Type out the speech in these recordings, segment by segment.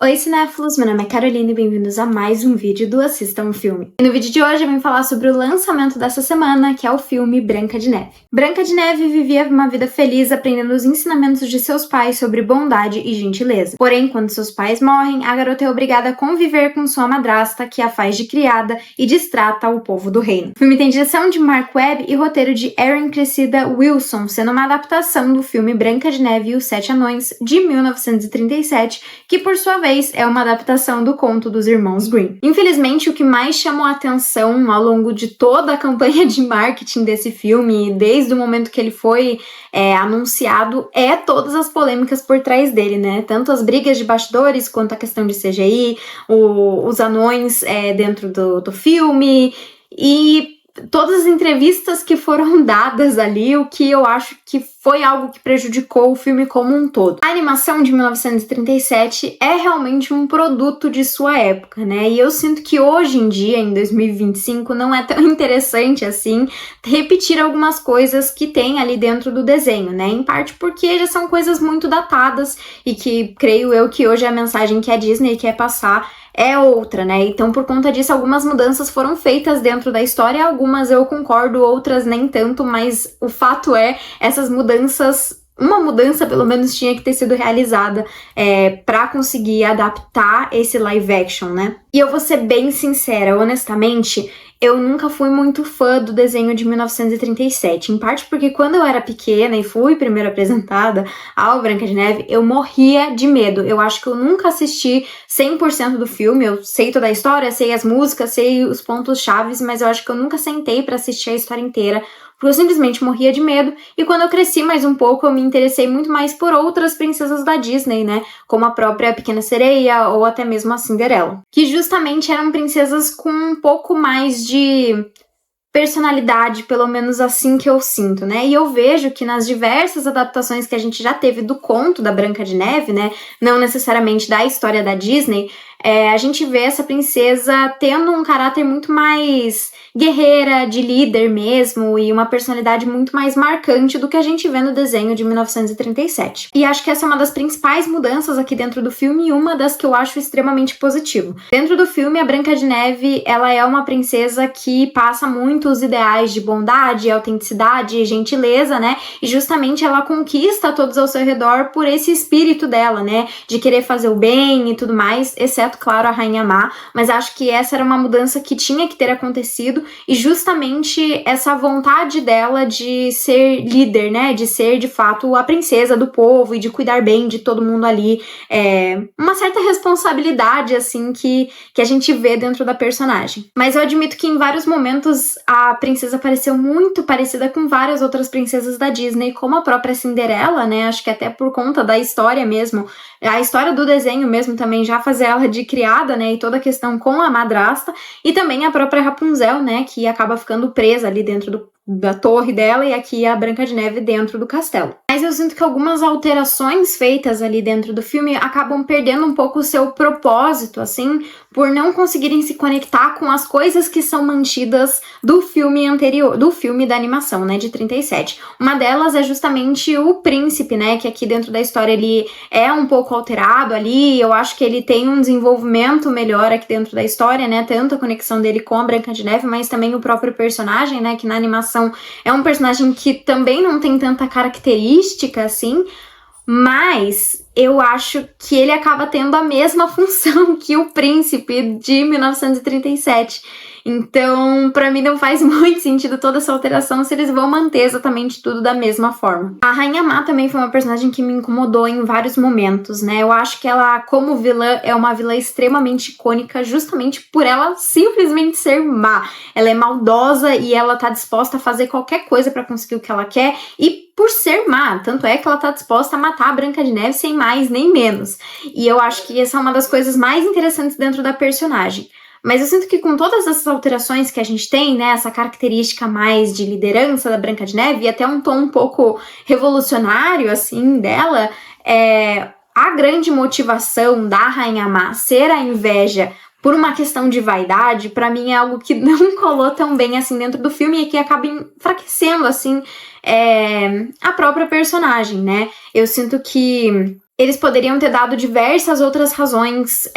Oi cinéfilos, meu nome é Carolina e bem-vindos a mais um vídeo do Assista um Filme. E no vídeo de hoje eu vim falar sobre o lançamento dessa semana, que é o filme Branca de Neve. Branca de Neve vivia uma vida feliz aprendendo os ensinamentos de seus pais sobre bondade e gentileza. Porém, quando seus pais morrem, a garota é obrigada a conviver com sua madrasta, que a faz de criada e distrata o povo do reino. O filme tem direção de Mark Webb e roteiro de Erin Cressida Wilson, sendo uma adaptação do filme Branca de Neve e os Sete Anões, de 1937, que por sua vez é uma adaptação do conto dos irmãos Grimm. Infelizmente, o que mais chamou a atenção ao longo de toda a campanha de marketing desse filme, desde o momento que ele foi anunciado, é todas as polêmicas por trás dele, né? Tanto as brigas de bastidores, quanto a questão de CGI, os anões dentro do filme, e todas as entrevistas que foram dadas ali, o que eu acho que foi algo que prejudicou o filme como um todo. A animação de 1937 é realmente um produto de sua época, né? E eu sinto que hoje em dia, em 2025, não é tão interessante assim repetir algumas coisas que tem ali dentro do desenho, né? Em parte porque já são coisas muito datadas e que creio eu que hoje a mensagem que a Disney quer passar é outra, né? Então, por conta disso, algumas mudanças foram feitas dentro da história, algumas eu concordo, outras nem tanto, mas o fato é, essas mudanças, uma mudança pelo menos tinha que ter sido realizada para conseguir adaptar esse live action, né? E eu vou ser bem sincera, honestamente, eu nunca fui muito fã do desenho de 1937, em parte porque quando eu era pequena e fui primeiro apresentada ao Branca de Neve, eu morria de medo. Eu acho que eu nunca assisti 100% do filme, eu sei toda a história, sei as músicas, sei os pontos chaves, mas eu acho que eu nunca sentei pra assistir a história inteira, porque eu simplesmente morria de medo, e quando eu cresci mais um pouco, eu me interessei muito mais por outras princesas da Disney, né, como a própria Pequena Sereia, ou até mesmo a Cinderela, que justamente eram princesas com um pouco mais de personalidade, pelo menos assim que eu sinto, né? E eu vejo que nas diversas adaptações que a gente já teve do conto da Branca de Neve, né, não necessariamente da história da Disney, a gente vê essa princesa tendo um caráter muito mais guerreira, de líder mesmo, e uma personalidade muito mais marcante do que a gente vê no desenho de 1937. E acho que essa é uma das principais mudanças aqui dentro do filme e uma das que eu acho extremamente positivo. Dentro do filme, a Branca de Neve, ela é uma princesa que passa muito os ideais de bondade, autenticidade, gentileza, né? E justamente ela conquista todos ao seu redor por esse espírito dela, né? De querer fazer o bem e tudo mais, exceto, claro, a Rainha Má, mas acho que essa era uma mudança que tinha que ter acontecido, e justamente essa vontade dela de ser líder, né, de ser de fato a princesa do povo e de cuidar bem de todo mundo ali, uma certa responsabilidade assim que a gente vê dentro da personagem. Mas eu admito que em vários momentos a princesa pareceu muito parecida com várias outras princesas da Disney, como a própria Cinderela, né, acho que até por conta da história mesmo, a história do desenho mesmo também já fazia ela de criada, né, e toda a questão com a madrasta, e também a própria Rapunzel, né, que acaba ficando presa ali dentro da torre dela, e aqui a Branca de Neve dentro do castelo. Mas eu sinto que algumas alterações feitas ali dentro do filme acabam perdendo um pouco o seu propósito, assim, por não conseguirem se conectar com as coisas que são mantidas do filme anterior, do filme da animação, né, de 37. Uma delas é justamente o príncipe, né, que aqui dentro da história ele é um pouco alterado ali, eu acho que ele tem um desenvolvimento melhor aqui dentro da história, né, tanto a conexão dele com a Branca de Neve, mas também o próprio personagem, né, que na animação é um personagem que também não tem tanta característica assim, mas eu acho que ele acaba tendo a mesma função que o príncipe de 1937. Então, pra mim não faz muito sentido toda essa alteração se eles vão manter exatamente tudo da mesma forma. A Rainha Má também foi uma personagem que me incomodou em vários momentos, né? Eu acho que ela, como vilã, é uma vilã extremamente icônica justamente por ela simplesmente ser má. Ela é maldosa e ela tá disposta a fazer qualquer coisa pra conseguir o que ela quer, e por ser má, tanto é que ela tá disposta a matar a Branca de Neve sem mais nem menos. E eu acho que essa é uma das coisas mais interessantes dentro da personagem. Mas eu sinto que com todas essas alterações que a gente tem, né, essa característica mais de liderança da Branca de Neve e até um tom um pouco revolucionário, assim, dela, a grande motivação da Rainha Má ser a inveja por uma questão de vaidade, pra mim é algo que não colou tão bem, assim, dentro do filme e que acaba enfraquecendo, assim, a própria personagem, né? Eu sinto que Eles poderiam ter dado diversas outras razões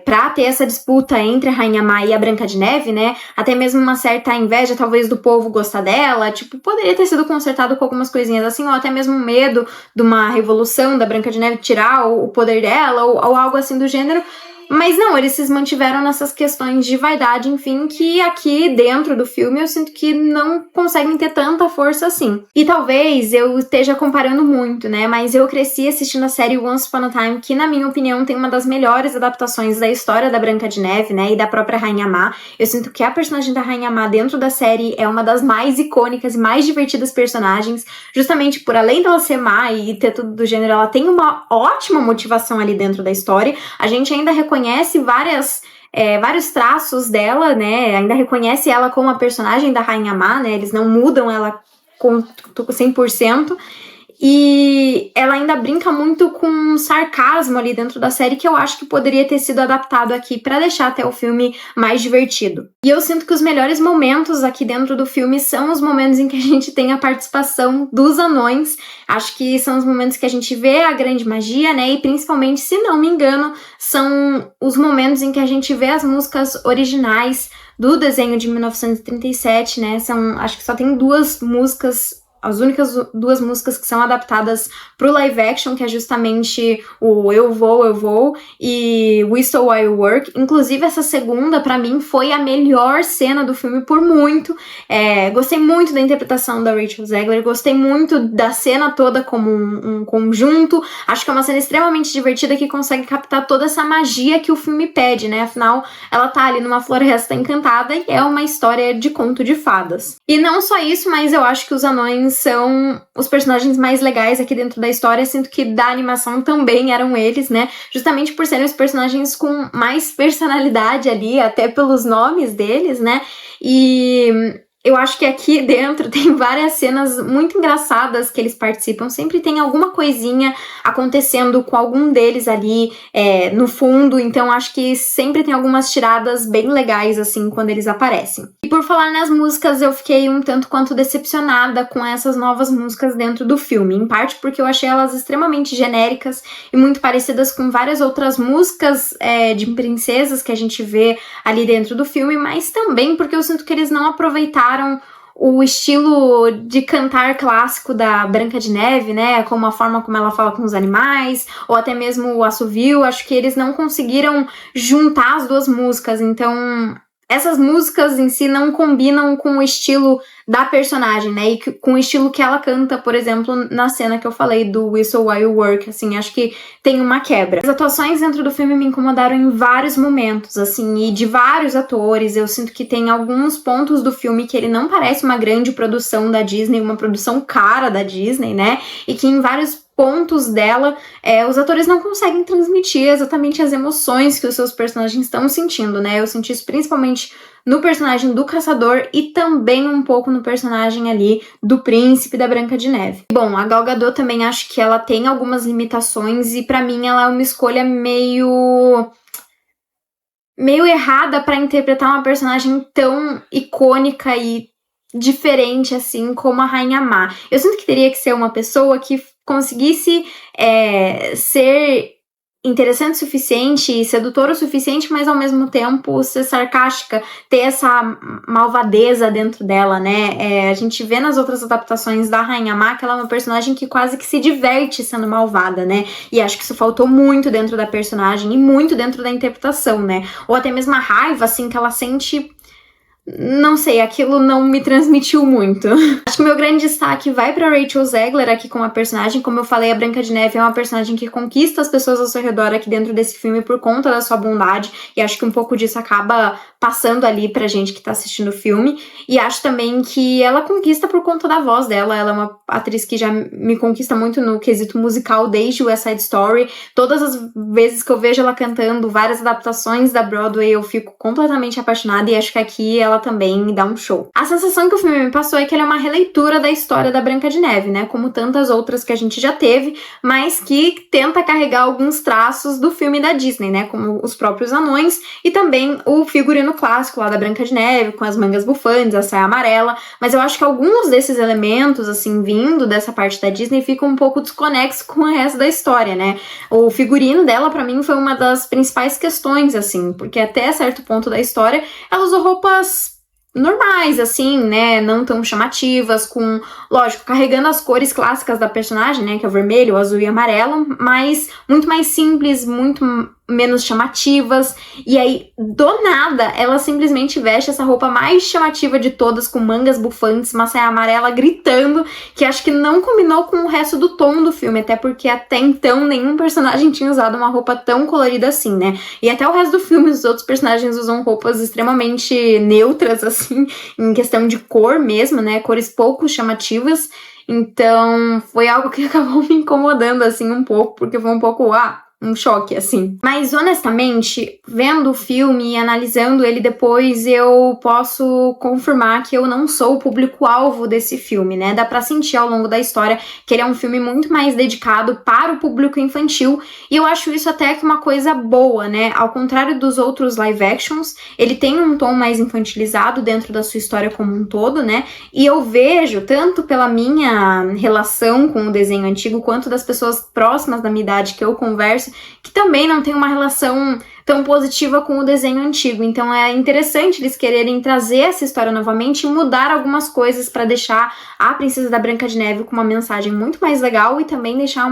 pra ter essa disputa entre a Rainha Má e a Branca de Neve, né? Até mesmo uma certa inveja, talvez, do povo gostar dela. Tipo, poderia ter sido consertado com algumas coisinhas assim, ou até mesmo medo de uma revolução da Branca de Neve tirar o poder dela, ou algo assim do gênero. Mas não, eles se mantiveram nessas questões de vaidade, enfim, que aqui dentro do filme eu sinto que não conseguem ter tanta força assim. E talvez eu esteja comparando muito, né? Mas eu cresci assistindo a série Once Upon a Time, que na minha opinião tem uma das melhores adaptações da história da Branca de Neve, né? E da própria Rainha Má. Eu sinto que a personagem da Rainha Má dentro da série é uma das mais icônicas e mais divertidas personagens, justamente por além dela ser má e ter tudo do gênero, ela tem uma ótima motivação ali dentro da história. A gente ainda reconhece vários traços dela, né? Ainda reconhece ela como a personagem da Rainha Má, né? Eles não mudam ela com 100%. E ela ainda brinca muito com sarcasmo ali dentro da série, que eu acho que poderia ter sido adaptado aqui pra deixar até o filme mais divertido. E eu sinto que os melhores momentos aqui dentro do filme são os momentos em que a gente tem a participação dos anões. Acho que são os momentos que a gente vê a grande magia, né? E principalmente, se não me engano, são os momentos em que a gente vê as músicas originais do desenho de 1937, né? Acho que só tem duas músicas, as únicas duas músicas que são adaptadas pro live action, que é justamente o Eu Vou e Whistle While You Work. Inclusive, essa segunda, pra mim, foi a melhor cena do filme por muito. Gostei muito da interpretação da Rachel Zegler, gostei muito da cena toda como um conjunto. Acho que é uma cena extremamente divertida que consegue captar toda essa magia que o filme pede, né? Afinal, ela tá ali numa floresta encantada e é uma história de conto de fadas. E não só isso, mas eu acho que os anões são os personagens mais legais aqui dentro da história. Sinto que da animação também eram eles, né? Justamente por serem os personagens com mais personalidade ali, até pelos nomes deles, né? E eu acho que aqui dentro tem várias cenas muito engraçadas que eles participam. Sempre tem alguma coisinha acontecendo com algum deles ali no fundo. Então acho que sempre tem algumas tiradas bem legais, assim, quando eles aparecem. E por falar nas músicas, eu fiquei um tanto quanto decepcionada com essas novas músicas dentro do filme. Em parte porque eu achei elas extremamente genéricas e muito parecidas com várias outras músicas de princesas que a gente vê ali dentro do filme. Mas também porque eu sinto que eles não aproveitaram o estilo de cantar clássico da Branca de Neve, né, como a forma como ela fala com os animais, ou até mesmo o assovio. Acho que eles não conseguiram juntar as duas músicas, então essas músicas em si não combinam com o estilo da personagem, né, e com o estilo que ela canta, por exemplo, na cena que eu falei do Whistle While You Work, assim, acho que tem uma quebra. As atuações dentro do filme me incomodaram em vários momentos, assim, e de vários atores. Eu sinto que tem alguns pontos do filme que ele não parece uma grande produção da Disney, uma produção cara da Disney, né, e que em vários pontos dela, os atores não conseguem transmitir exatamente as emoções que os seus personagens estão sentindo, né? Eu senti isso principalmente no personagem do Caçador e também um pouco no personagem ali do Príncipe da Branca de Neve. Bom, a Gal Gadot também acho que ela tem algumas limitações e pra mim ela é uma escolha meio errada pra interpretar uma personagem tão icônica e diferente assim como a Rainha Má. Eu sinto que teria que ser uma pessoa que conseguisse ser interessante o suficiente, sedutora o suficiente, mas ao mesmo tempo ser sarcástica, ter essa malvadeza dentro dela, né? A gente vê nas outras adaptações da Rainha Má que ela é uma personagem que quase que se diverte sendo malvada, né? E acho que isso faltou muito dentro da personagem e muito dentro da interpretação, né? Ou até mesmo a raiva, assim, que ela sente. Não sei, aquilo não me transmitiu muito. Acho que o meu grande destaque vai pra Rachel Zegler aqui como a personagem. Como eu falei, a Branca de Neve é uma personagem que conquista as pessoas ao seu redor aqui dentro desse filme por conta da sua bondade, e acho que um pouco disso acaba passando ali pra gente que tá assistindo o filme. E acho também que ela conquista por conta da voz dela. Ela é uma atriz que já me conquista muito no quesito musical desde West Side Story. Todas as vezes que eu vejo ela cantando várias adaptações da Broadway, eu fico completamente apaixonada, e acho que aqui ela ela também dá um show. A sensação que o filme me passou é que ele é uma releitura da história da Branca de Neve, né? Como tantas outras que a gente já teve, mas que tenta carregar alguns traços do filme da Disney, né? Como os próprios anões e também o figurino clássico lá da Branca de Neve, com as mangas bufantes, a saia amarela. Mas eu acho que alguns desses elementos, assim, vindo dessa parte da Disney, ficam um pouco desconexos com o resto da história, né? O figurino dela, pra mim, foi uma das principais questões, assim, porque até certo ponto da história, ela usou roupas normais, assim, né, não tão chamativas, com, lógico, carregando as cores clássicas da personagem, né, que é o vermelho, o azul e o amarelo, mas muito mais simples, muito menos chamativas, e aí, do nada, ela simplesmente veste essa roupa mais chamativa de todas, com mangas bufantes, uma saia amarela gritando, que acho que não combinou com o resto do tom do filme, até porque até então nenhum personagem tinha usado uma roupa tão colorida assim, né, e até o resto do filme, os outros personagens usam roupas extremamente neutras, assim, em questão de cor mesmo, né, cores pouco chamativas, então foi algo que acabou me incomodando, assim, um pouco, porque foi um pouco, um choque, assim. Mas, honestamente, vendo o filme e analisando ele depois, eu posso confirmar que eu não sou o público-alvo desse filme, né? Dá pra sentir ao longo da história que ele é um filme muito mais dedicado para o público infantil, e eu acho isso até que uma coisa boa, né? Ao contrário dos outros live actions, ele tem um tom mais infantilizado dentro da sua história como um todo, né? E eu vejo, tanto pela minha relação com o desenho antigo, quanto das pessoas próximas da minha idade que eu converso, que também não tem uma relação tão positiva com o desenho antigo. Então é interessante eles quererem trazer essa história novamente e mudar algumas coisas para deixar a Princesa da Branca de Neve com uma mensagem muito mais legal e também deixar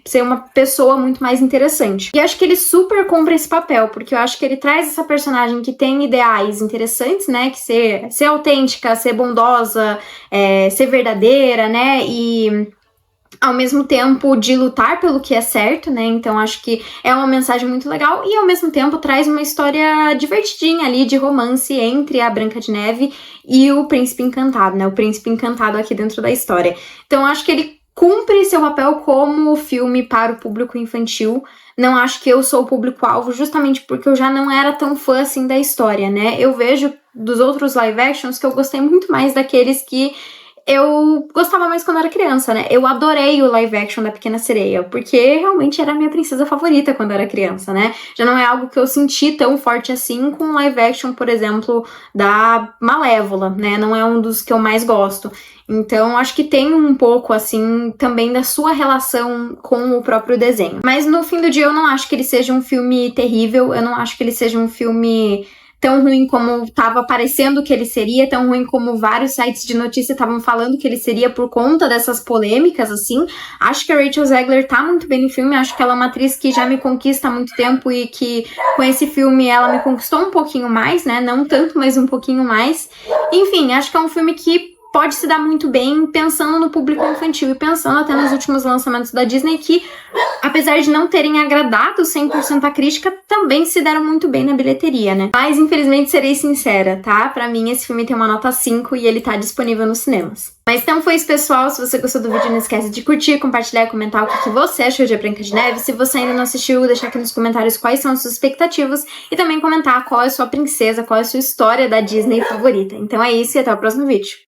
ser uma pessoa muito mais interessante. E acho que ele super cumpre esse papel, porque eu acho que ele traz essa personagem que tem ideais interessantes, né, que ser autêntica, ser bondosa, ser verdadeira, né, e ao mesmo tempo de lutar pelo que é certo, né? Então acho que é uma mensagem muito legal e ao mesmo tempo traz uma história divertidinha ali de romance entre a Branca de Neve e o Príncipe Encantado, né? O Príncipe Encantado aqui dentro da história. Então acho que ele cumpre seu papel como filme para o público infantil. Não acho que eu sou o público-alvo justamente porque eu já não era tão fã assim da história, né? Eu vejo dos outros live actions que eu gostei muito mais daqueles que eu gostava mais quando era criança, né? Eu adorei o live action da Pequena Sereia, porque realmente era a minha princesa favorita quando era criança, né? Já não é algo que eu senti tão forte assim com o live action, por exemplo, da Malévola, né? Não é um dos que eu mais gosto. Então, acho que tem um pouco, assim, também da sua relação com o próprio desenho. Mas, no fim do dia, eu não acho que ele seja um filme terrível, eu não acho que ele seja um filme tão ruim como tava parecendo que ele seria, tão ruim como vários sites de notícia estavam falando que ele seria por conta dessas polêmicas, assim. Acho que a Rachel Zegler tá muito bem no filme, acho que ela é uma atriz que já me conquista há muito tempo e que com esse filme ela me conquistou um pouquinho mais, né? Não tanto, mas um pouquinho mais. Enfim, acho que é um filme que pode se dar muito bem pensando no público infantil e pensando até nos últimos lançamentos da Disney que, apesar de não terem agradado 100% a crítica, também se deram muito bem na bilheteria, né? Mas, infelizmente, serei sincera, tá? Pra mim, esse filme tem uma nota 5 e ele tá disponível nos cinemas. Mas então foi isso, pessoal. Se você gostou do vídeo, não esquece de curtir, compartilhar e comentar o que você achou de A Branca de Neve. Se você ainda não assistiu, deixar aqui nos comentários quais são as suas expectativas e também comentar qual é a sua princesa, qual é a sua história da Disney favorita. Então é isso e até o próximo vídeo.